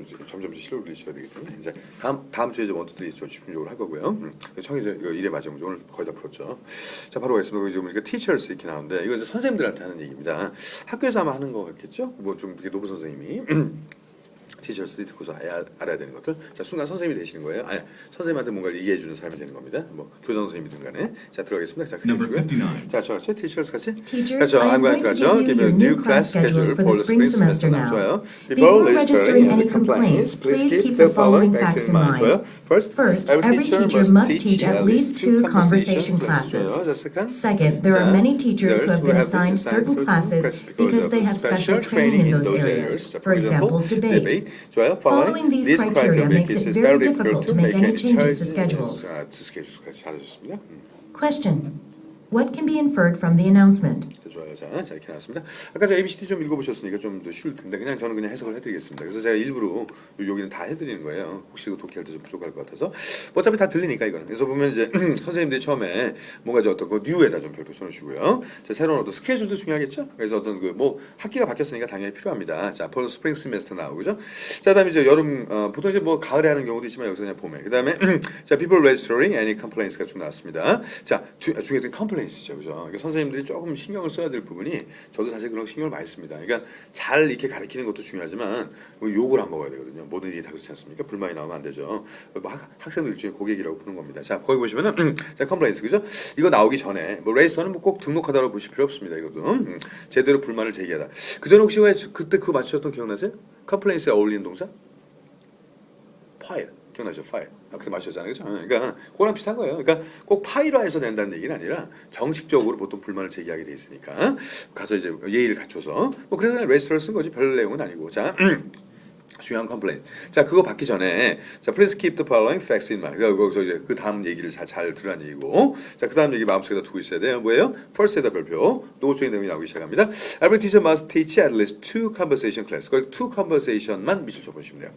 점점 실력을 늘리셔야 되기 때문에 이제 다음 주에 이제 원투들이 좀 집중적으로 할 거고요. 청해서 이거 일의 마지막 오늘 거의 다 풀었죠. 자 바로 가겠습니다. 지금 보니까 teachers 이렇게 나오는데 이거 이제 선생님들한테 하는 얘기입니다. 학교에서 아마 하는 거 같겠죠? 뭐 좀 이렇게 노부 선생님이 티셔츠 듣고서 알아야 되는 것들. 자 순간 선생님이 되시는 거예요. 아니 선생님한테 뭔가를 얘기해 주는 사람이 되는 겁니다. 뭐 교장 선생님이든 간에. 자 들어가겠습니다. 자 그리고요. 자 저같이 티셔츠 같이. Teachers, I am going to give you your new class schedules for the spring semester now. 좋아요. Before registering any complaints, please keep the following facts in mind. 좋아요. First, every teacher must teach at least 2 conversation classes. Second, there are many teachers who have been assigned certain classes because they have special training in those areas. For example, debate. 좋아요. Following these criteria makes it very difficult to make any changes to schedules. 잘하셨습니다. Question. What can be inferred from the announcement? 좋아요. 자 이렇게 나왔습니다. 아까 저 ABCD 좀 읽어보셨으니까 좀 더 쉬울 텐데 저는 그냥 해석을 해드리겠습니다. 그래서 제가 일부러 여기는 다 해드리는 거예요. 혹시 이거 독해할 때 좀 부족할 것 같아서 어차피 다 들리니까 이거는. 그래서 보면 이제 선생님들이 처음에 뭔가 저 어떤 그 뉴에다 좀 별표 쳐놓으시고요. 자 새로운 어떤 스케줄도 중요하겠죠. 그래서 어떤 그 뭐 학기가 바뀌었으니까 당연히 필요합니다. 자 for spring semester now 그죠? 자 그다음에 이제 여름 보통 이제 뭐 가을에 하는 경우도 있지만 여기서 그냥 봄에. 그다음에 자 people registering any complaints가 쭉 나왔습니다. 자 중요했던 complaints죠, 그죠? 그러니까 선생님들이 조금 신경을 써야 될 부분이 저도 사실 그런 신경을 많이 씁니다. 그러니까 잘 이렇게 가르치는 것도 중요하지만 욕을 안 먹어야 되거든요. 모든 일이 다 그렇지 않습니까? 불만이 나오면 안 되죠. 뭐 학생도 일종의 고객이라고 부르는 겁니다. 자 거기 보시면은 자 컴플레인스 그죠? 이거 나오기 전에 뭐 레이서는 뭐 꼭 등록하다라고 보실 필요 없습니다. 이것도 제대로 불만을 제기하다. 그 전에 혹시 왜 그때 그거 맞추셨던 기억나세요? 컴플레인스에 어울리는 동사? 파일. 기억나죠? 파일. 그때 마셨잖아요. 그죠? 그러니까 그거랑 비슷한 거예요. 그러니까 꼭 파일화해서 낸다는 얘기는 아니라 정식적으로 보통 불만을 제기하게 돼 있으니까 가서 이제 예의를 갖춰서 뭐 그래서 그냥 레지스터를 쓴 거지 별 내용은 아니고. 자 중요한 컴플레인. 자 그거 받기 전에 자 please keep the following facts in mind. 그러니까 거기서 이제 그 다음 얘기를 잘 들으란 얘기고. 자 그 다음 얘기 마음속에다 두고 있어야 돼요. 뭐예요? first에다 별표. 노트의 내용이 나오기 시작합니다. Every teacher must teach at least 2 conversation class. 거기 2 conversation만 밑줄 쳐보시면 돼요.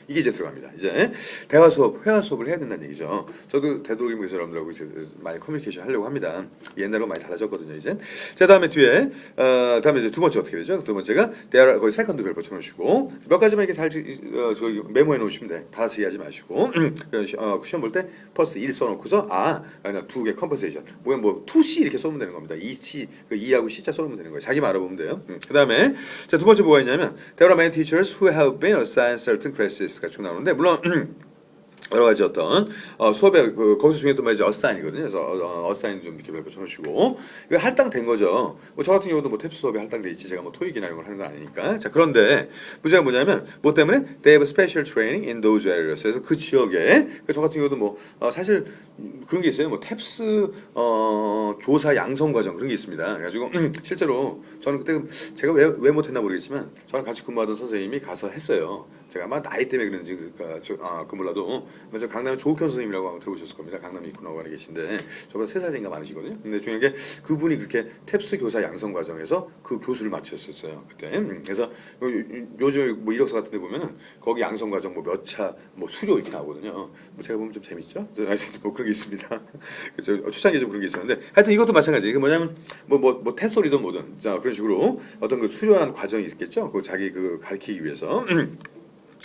이게 이제 들어갑니다. 이제 대화 수업, 회화 수업을 해야 된다는 얘기죠. 저도 되도록이면 그래서 여러분들하고 이제 많이 커뮤니케이션 하려고 합니다. 옛날로 많이 달라졌거든요. 이제. 자 다음에 뒤에 다음에 이제 두 번째 어떻게 되죠? 두 번째가 거기 세컨드 별표 쳐놓으시고 몇 가지만 이렇게 잘 저기 메모해 놓으시면 돼. 다 같이 얘기하지 마시고 시험 볼 때 퍼스트 1 써놓고서 그냥 2개 컴퍼세이션 뭐 2C 이렇게 써놓으면 되는 겁니다. 2C 그 2하고 C자 써놓으면 되는 거예요. 자기만 알아보면 돼요. 그 다음에 자 두 번째 뭐가 있냐면 There are many teachers who have been assigned certain classes가 쭉 나오는데 물론 여러 가지 어떤 수업에 거기서 중요한 또 말이죠 어사인이거든요. 그래서 어사인 좀 이렇게 별표 쳐놓으시고 이거 할당된 거죠. 뭐 저 같은 경우도 뭐 탭스 수업에 할당돼 있지 제가 뭐 토익이나 이런 걸 하는 건 아니니까. 자 그런데 문제가 뭐냐면 뭐 때문에 they have special training in those areas. 그래서 그 지역에 저 같은 경우도 뭐 사실 그런 게 있어요. 뭐 탭스 교사 양성 과정 그런 게 있습니다. 그래가지고 실제로 저는 그때 제가 왜 못했나 모르겠지만 저랑 같이 근무하던 선생님이 가서 했어요. 제가 아마 나이 때문에 그런지 그 몰라도 저 강남의 조욱현 선생님이라고 아마 들어보셨을 겁니다. 강남에 입고 가는 계신데 저보다 3살인가 많으시거든요. 근데 중요한 게 그분이 그렇게 탭스 교사 양성 과정에서 그 교수를 맡으셨어요. 그때. 그래서 요즘 뭐 이력서 같은 데 보면은 거기 양성 과정 뭐 몇 차 뭐 수료 이렇게 나오거든요. 뭐 제가 보면 좀 재밌죠? 뭐 그런 게 있습니다. 그래서 초창기에 좀 그런 게 있었는데 하여튼 이것도 마찬가지. 이게 뭐냐면 뭐 테스토리든 뭐든 자 그런 식으로 어떤 그 수료한 과정이 있겠죠. 그 자기 그 가르치기 위해서.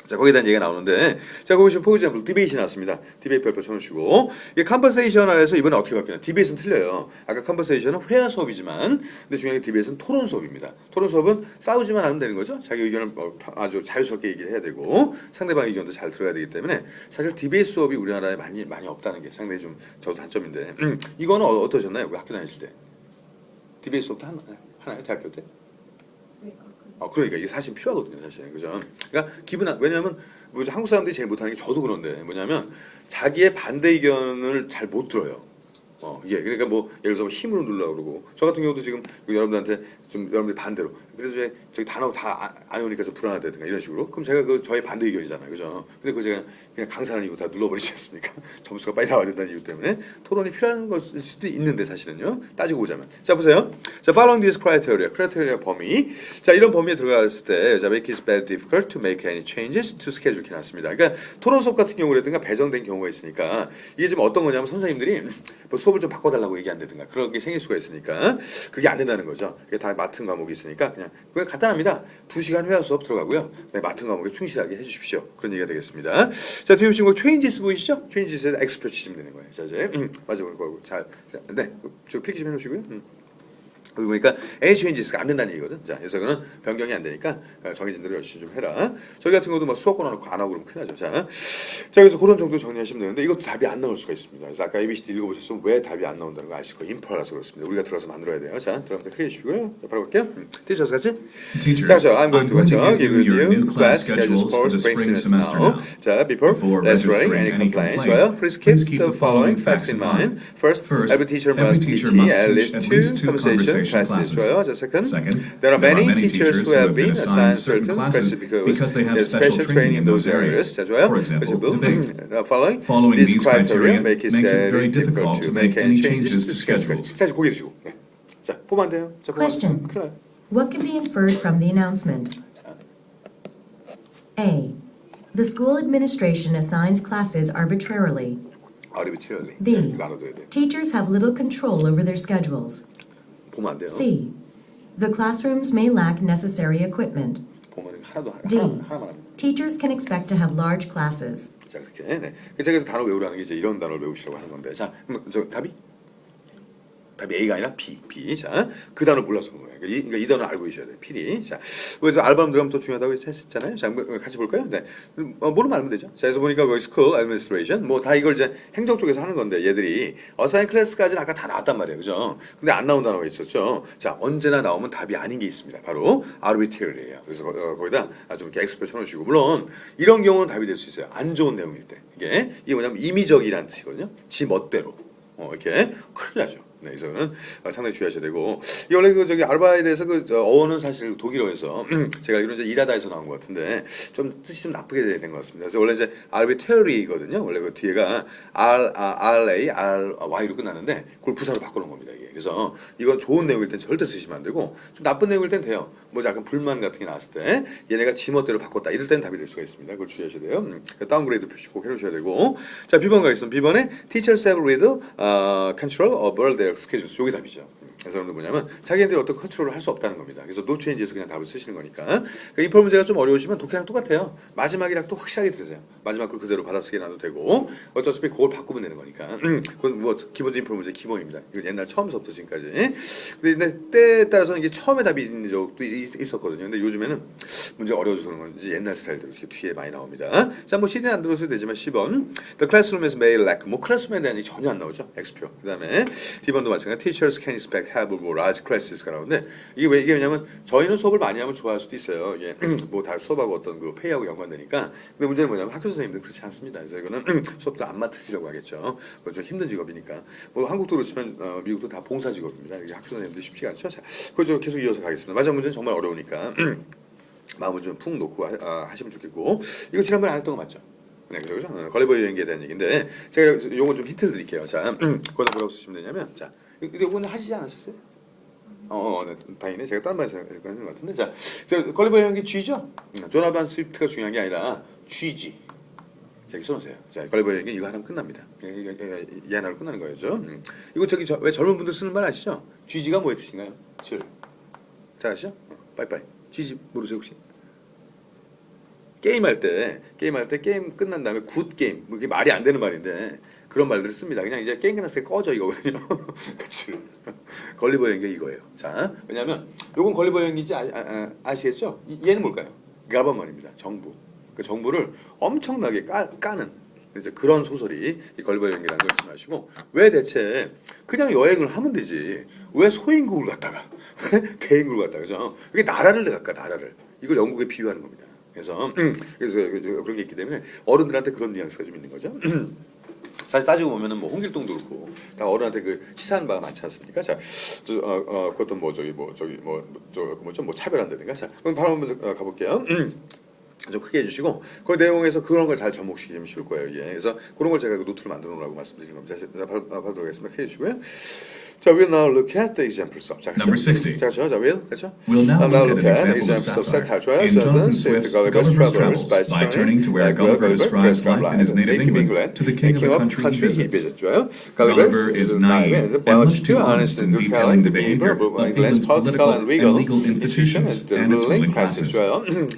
자 거기에 대한 얘기가 나오는데 자 거기 보시면 for example 디베이트 나왔습니다. 디베이트 별표 쳐놓으시고 이게 컨버세이션 안에서 이번에 어떻게 바뀌냐 디베이트는 틀려요. 아까 컨버세이션은 회화 수업이지만 근데 중요한 게 디베이트는 토론 수업입니다. 토론 수업은 싸우지만 않으면 되는 거죠. 자기 의견을 아주 자유스럽게 얘기를 해야 되고 상대방 의견도 잘 들어야 되기 때문에 사실 디베이트 수업이 우리나라에 많이 없다는 게 상당히 좀 저도 단점인데 이거는 어떠셨나요? 그 학교 다니실 때 디베이트 수업도 하나요? 대학교 때? 그러니까 이게 사실 필요하거든요, 사실. 그죠? 그러니까 왜냐하면 뭐 한국 사람들이 제일 못하는 게 저도 그런데 뭐냐면 자기의 반대 의견을 잘 못 들어요. 이게 그러니까 뭐 예를 들어서 힘으로 누르려고 그러고 저 같은 경우도 지금 여러분들한테 좀 여러분들이 반대로 그래서 저기 단어 다 안 오니까 좀 불안하다든가 이런 식으로 그럼 제가 그 저의 반대 의견이잖아요, 그죠? 근데 그거 제가 그냥 강사라는 이유 다 눌러버리지 않습니까? 점수가 빨리 나와야 된다는 이유 때문에 토론이 필요한 것일 수도 있는데 사실은요 따지고 보자면 자 보세요. 자 following this criteria 범위 자 이런 범위에 들어갔을 때 자 make it very difficult to make any changes to schedule 이렇게 나왔습니다. 그러니까 토론 수업 같은 경우라든가 배정된 경우가 있으니까 이게 지금 어떤 거냐면 선생님들이 뭐 수업을 좀 바꿔달라고 얘기한다든가 그런 게 생길 수가 있으니까 그게 안 된다는 거죠. 이게 다 맡은 과목이 있으니까 그냥 그게 간단합니다. 2시간 회화 수업 들어가고요. 네, 맡은 과목에 충실하게 해주십시오. 그런 얘기가 되겠습니다. 자, 뒤에 보시면 changes 보이시죠? changes에서 X표 치시면 되는 거예요. 자, 이제 마지막으로 거고 잘, 네, 저 필기 좀 해놓으시고요. 여기 보니까 any changes가 안 된다는 얘기거든. 자, 그래서 그는 변경이 안 되니까 정해진 대로 열심히 좀 해라. 저희 같은 경우도 막 수업권 하고 안 하고 그러면 큰일 나죠. 자, 그래서 그런 정도 정리하시면 되는데 이것도 답이 안 나올 수가 있습니다. 그래서 아까 ABCD 읽어보셨으면 왜 답이 안 나온다는 거 아실 거예요. 인프라라서 그렇습니다. 우리가 들어서 만들어야 돼요. 자, 들어가면 크게 해주시고요. 바로 볼게요. 티처스 같이. Teachers, 자, I'm going to give you your new class class schedules for the spring semester now. 자, before registering any complaints, 좋아요. Please keep the following facts in mind. First, every teacher must teach at least two conversation classes. 좋아요. 자, second, there are many teachers who have been assigned certain classes because they have special training in those areas. 자, 좋아요. For example, debate. Following These criteria make it very difficult to make any changes to schedules. 자, 고개 주시고. 네. 자, 보면 안 돼요. 자, 보면 안 Question. 돼요. 큰일 나요. What can be inferred from the announcement? A. The school administration assigns classes arbitrarily. arbitrarily. B. 이거 알아둬야 돼. Teachers have little control over their schedules. 보면 안 돼요. C. The classrooms may lack necessary equipment. 보면 하나도 D. 하나만 합니다. Teachers can expect to have large classes. 자, 그렇게. 네. 그래서 제가 단어 외우라는 게 이제 이런 단어를 외우시라고 하는 건데. 자, 그럼 저 답이 A가 아니라 B. 자, 그 단어 몰라서 그런 거예요. 그러니까 이 단어 알고 계셔야 돼요. 필히. 자, 그래서 알바름 들어가면 더 중요하다고 했잖아요. 자, 같이 볼까요? 네. 모르면 알면 되죠. 자, 그래서 보니까 뭐 school administration 뭐 다 이걸 이제 행정 쪽에서 하는 건데 얘들이 assign class까지는 아까 다 나왔단 말이에요. 그죠? 근데 안 나온 단어가 있었죠. 자, 언제나 나오면 답이 아닌 게 있습니다. 바로 arbitrary예요. 그래서 거기다 좀 이렇게 X표 쳐놓으시고 물론 이런 경우는 답이 될 수 있어요. 안 좋은 내용일 때. 이게 뭐냐면 임의적이라는 뜻이거든요. 지 멋대로. 이렇게 큰일 나죠. 네, 그래서는 상당히 주의하셔야 되고 이 원래 그 저기 알바에 대해서 그 어원은 사실 독일어에서 제가 이런 이제 일하다에서 나온 것 같은데 좀 뜻이 좀 나쁘게 된 것 같습니다. 그래서 원래 이제 arbitrary거든요. 원래 그 뒤에가 RARY로 끝나는데 그걸 부사로 바꿔놓은 겁니다. 이게. 그래서 이건 좋은 내용일 땐 절대 쓰시면 안 되고 좀 나쁜 내용일 땐 돼요. 뭐 약간 불만 같은 게 나왔을 때 얘네가 지멋대로 바꿨다 이럴 땐 답이 될 수가 있습니다. 그걸 주의하셔야 돼요. 다운그레이드 표시 꼭 해놓으셔야 되고 자 B번 가겠습니다. B번에 teachers have little control over their schedules. 이게 답이죠. 그래서 여러분들 뭐냐면 자기네들이 어떤 컨트롤을 할 수 없다는 겁니다. 그래서 no change에서 그냥 답을 쓰시는 거니까 이 문제가 좀 어려우시면 독해랑 똑같아요. 마지막이랑 또 확실하게 들으세요. 마지막 걸 그대로 받아쓰기 나도 되고 어차피 그걸 바꾸면 되는 거니까 그건 뭐 기본적인 인프로 문제 기본입니다. 이건 옛날 처음부터 지금까지. 근데 때에 따라서는 이게 처음에 답이 있는 적도 있었거든요. 근데 요즘에는 문제가 어려워져서 그런 건지 옛날 스타일대로 이렇게 뒤에 많이 나옵니다. 자, 뭐 CD는 안 들어서도 되지만 10번 The classroom is may lack. 뭐 클래스룸에 대한 얘기 전혀 안 나오죠. X표. 그 다음에 D번도 마찬가지 Teachers can expect have more large classes가 나오는데 이게 왜냐면 저희는 수업을 많이 하면 좋아할 수도 있어요. 이게 뭐 다 수업하고 어떤 그 페이하고 연관되니까. 근데 문제는 뭐냐면 학교 선생님들 그렇지 않습니다. 그래서 이거는 수업도 안 맡으시려고 하겠죠. 그건 좀 힘든 직업이니까. 뭐 한국도 그렇지만 미국도 다 봉사 직업입니다. 이게 학교 선생님들 쉽지가 않죠. 자, 그거 계속 이어서 가겠습니다. 마지막 문제는 정말 어려우니까 마음을 좀 푹 놓고 하시면 좋겠고 이거 지난번에 안 했던 거 맞죠? 네, 그죠? 걸리버 여행기에 대한 얘기인데 제가 요거 좀 힌트를 드릴게요. 자, 거기다 뭐라고 쓰시면 되냐면 자, 이거는 하시지 않으셨어요? 네, 다행이네. 제가 다른 말에서 하는 것 같은데 자, 걸리버 여행기 G죠? 조나단 스위프트가 중요한 게 아니라 G지. 자, 여기 써놓으세요. 자, 걸리버 여행기 이거 하나면 끝납니다. 얘 하나로 끝나는 거죠. 이거 왜 젊은 분들 쓰는 말 아시죠? G가 뭐의 뜻인가요? 칠. 잘 아시죠? 빠이빠이. G지 모르세요 혹시? 게임할 때 게임 끝난 다음에 굿 게임 뭐 이게 말이 안 되는 말인데 그런 말들을 씁니다. 그냥 이제 게임 끝났을 때 꺼져 이거거든요. 그치? 걸리버 여행기 이거예요. 자, 왜냐하면 요건 걸리버 여행기인지 아시겠죠? 얘는 뭘까요? 가버먼입니다. 정부. 그 정부를 엄청나게 까는 이제 그런 소설이 이 걸리버 여행기라는 걸 잊지 마시고 왜 대체 그냥 여행을 하면 되지 왜 소행국을 갖다가 왜 대행국을 갖다가 그죠? 이게 나라를 내갈까 나라를 이걸 영국에 비유하는 겁니다. 그래서 그런 게 있기 때문에 어른들한테 그런 뉘앙스가 좀 있는 거죠. 사실 따지고 보면은 뭐 홍길동도 그렇고 다 어른한테 그 시사하는 바가 많지 않습니까? 자, 그것도 뭐 차별한다든가. 자, 그럼 바로 한번 가볼게요. 좀 크게 해주시고 그 내용에서 그런 걸 잘 접목시키면 쉬울 거예요. 예. 그래서 그런 걸 제가 노트를 만들어 놓으라고 말씀드린 겁니다. 자, 바로 들어가겠습니다. 크게 해주시고요. 자, we'll now look at the examples of. 자, Number 60. 자, we'll, 그렇죠? We'll now look at an examples example of satire 좋아요. in Jonathan Swift's Gulliver's Travels by turning to where Gulliver describes life in his native England to the king of the country he visits. 좋아요. Gulliver is naive and much too honest in detailing the behavior of England's political and legal institutions and its ruling classes.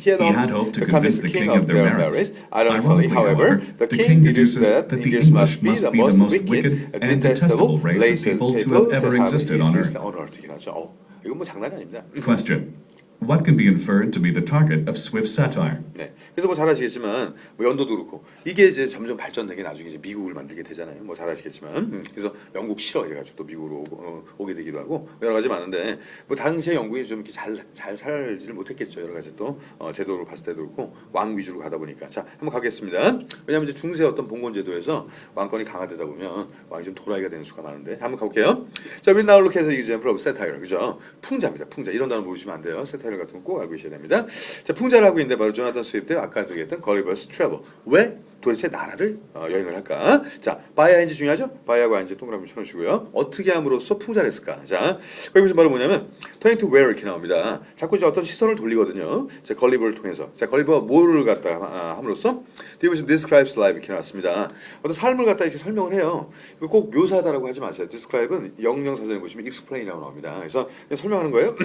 He had hoped to convince the king of their merits. Ironically, however, the king deduces that the English must be the most wicked and detestable race of people to have ever existed on earth. 이건 뭐 장난이 아닙니다. Question. What can be inferred to be the target of Swift's satire? 네. 그래서 뭐 잘 아시겠지만 뭐 연도도 그렇고 이게 이제 점점 발전되게 나중에 이제 미국을 만들게 되잖아요. 뭐 잘 아시겠지만 그래서 영국 싫어 이래가지고 또 미국으로 오게 되기도 하고 여러 가지 많은데 뭐 당시에 영국이 좀 이렇게 잘 살지를 못했겠죠. 여러 가지 또 제도를 봤을 때도 그렇고 왕 위주로 가다 보니까 자 한번 가겠습니다. 왜냐하면 이제 중세 어떤 봉건 제도에서 왕권이 강화되다 보면 왕이 좀 도라이가 되는 수가 많은데 한번 가볼게요. 자, we'll now look at the example of satire. 그죠? 풍자입니다. 풍자 이런 단어 모르시면 안 돼요. satire 같은 거 꼭 알고 계셔야 됩니다. 자, 풍자를 하고 있는데 바로 조나단 스위프트 아까도 얘기했던 Gulliver's Travel. 왜 도대체 나라를 여행을 할까? 자, by ing 중요하죠? by하고 ing 동그라미 쳐놓으시고요. 어떻게 함으로써 풍자를 했을까? 자, 거기 보시면 바로 뭐냐면 turning to where 이렇게 나옵니다. 자꾸 이제 어떤 시선을 돌리거든요. 자, 걸리버를 통해서. 자, 걸리버가 뭐를 갖다 함으로써 뒤에 보시면 describes life 이렇게 나왔습니다. 어떤 삶을 갖다 이렇게 설명을 해요. 이거 꼭 묘사하다라고 하지 마세요. describe은 영영사전에 보시면 explain이라고 나옵니다. 그래서 그냥 설명하는 거예요.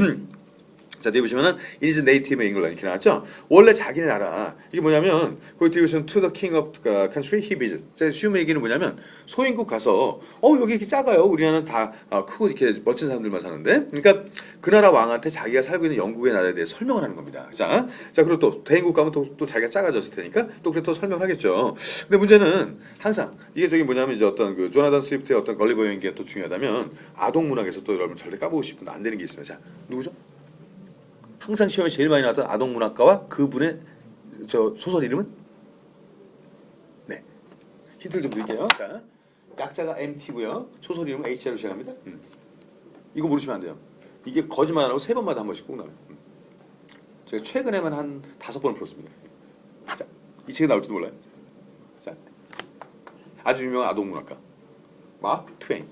자, 뒤에 보시면은 it is native England 이렇게 나왔죠. 원래 자기네 나라 이게 뭐냐면 거기 뒤에 보시면 to the king of the country he visits. 제 쉬운 얘기는 뭐냐면 소인국 가서 여기 이렇게 작아요. 우리나라는 다 크고 이렇게 멋진 사람들만 사는데, 그러니까 그 나라 왕한테 자기가 살고 있는 영국의 나라에 대해 설명을 하는 겁니다. 자, 그리고 또 대인국 가면 또 자기가 작아졌을 테니까 또 그래 또 설명을 하겠죠. 근데 문제는 항상 이게 저기 뭐냐면 이제 어떤 그 조나단 스위프트의 어떤 걸리버 여행기가 또 중요하다면 아동 문학에서 또 여러분 절대 까보시면 안 되는 게 있습니다. 자, 누구죠? 항상 시험에 제일 많이 나왔던 아동문학가와 그분의 저 소설 이름은? 네. 힌트를 좀 드릴게요. 자, 약자가 MT고요. 소설 이름은 H로 시작합니다. 이거 모르시면 안 돼요. 이게 거짓말 안 하고 3번마다 한 번씩 꼭 나와요. 제가 최근에만 한 5번을 풀었습니다. 자, 이 책이 나올지도 몰라요. 자, 아주 유명한 아동문학가 마크 트웨인.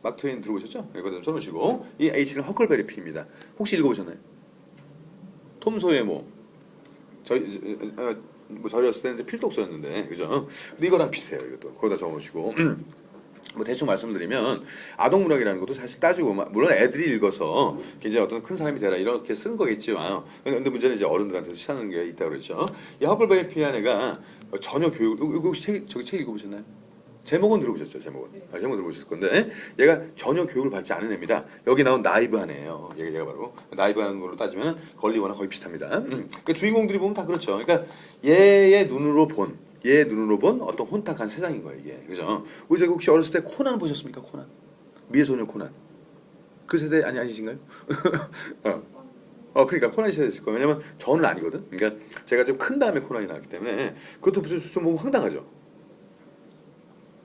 마크 트웨인 들어보셨죠? 이거 좀 써놓으시고 이 H는 허클베리 피입니다. 혹시 읽어보셨나요? 톰 소의 저희였을 때는 이제 필독서였는데 그죠? 근데 이거랑 비슷해요. 이것도 거기다 적어놓으시고 뭐 대충 말씀드리면 아동문학이라는 것도 사실 따지고 물론 애들이 읽어서 굉장히 어떤 큰 사람이 되라 이렇게 쓴 거겠지만 근데 문제는 이제 어른들한테도 시사하는 게 있다 그랬죠. 이 허클베리 피라는 애가 전혀 교육 이거 혹시 책 읽어보셨나요? 제목은 들어보셨죠? 제목은 제목 들어보셨을 건데 얘가 전혀 교육을 받지 않은 애입니다. 여기 나온 나이브한 애예요. 얘가 바로 나이브한 걸로 따지면 걸리거나 거의 비슷합니다. 그러니까 주인공들이 보면 다 그렇죠. 그러니까 얘의 눈으로 본 어떤 혼탁한 세상인 거예요. 이게 그죠? 우리 저기 혹시 어렸을 때 코난 보셨습니까? 코난 미의 소녀 코난 그 세대 아니신가요? 그러니까 코난이 세대였을 거예요. 왜냐면 저는 아니거든. 그러니까 제가 좀 큰 다음에 코난이 나왔기 때문에 그것도 좀 보면 황당하죠.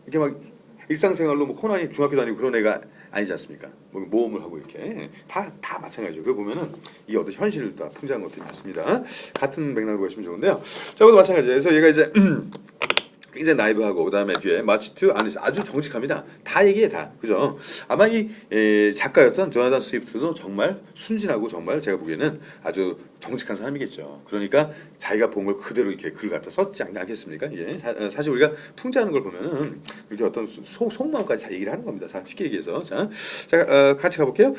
이렇게 막 일상생활로 뭐 코난이 중학교 다니고 그런 애가 아니지 않습니까? 뭐 모험을 하고 이렇게 다 마찬가지죠. 그거 보면은 이게 어떤 현실을 다 풍자한 것들이 많습니다. 같은 맥락으로 보시면 좋은데요. 자, 그것도 마찬가지예요. 그래서 얘가 이제 굉장히 나이브하고 그다음에 뒤에 마치 투 아주 정직합니다. 다 얘기해 다 그죠? 아마 이 작가였던 조나단 스위프트도 정말 순진하고 정말 제가 보기에는 아주 정직한 사람이겠죠. 그러니까 자기가 본 걸 그대로 이렇게 글 갖다 썼지 않겠습니까? 예. 사실 우리가 풍자하는 걸 보면은 이렇게 어떤 속마음까지 다 얘기를 하는 겁니다. 쉽게 얘기해서 자, 같이 가볼게요.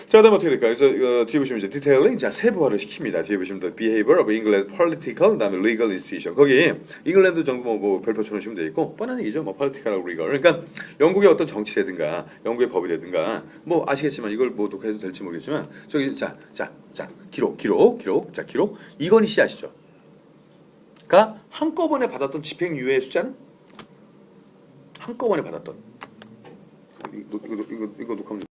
자, 그다음 어떻게 될까요? 그래서 뒤에 보시면 이제 디테일링 세부화를 시킵니다. 뒤에 보시면 the behavior of England political 그다음에 legal institution 거기 잉글랜드 정부 뭐 별표 쳐놓으시면 돼 있고 뻔한 얘기죠. 뭐 political legal 그러니까 영국의 어떤 정치라든가 영국의 법이라든가 뭐 아시겠지만 이걸 뭐 독해도 될지 모르겠지만 저기 자 기록 이건희 씨 아시죠? 가 한꺼번에 받았던 집행유예 숫자는 한꺼번에 받았던 이거 녹화하면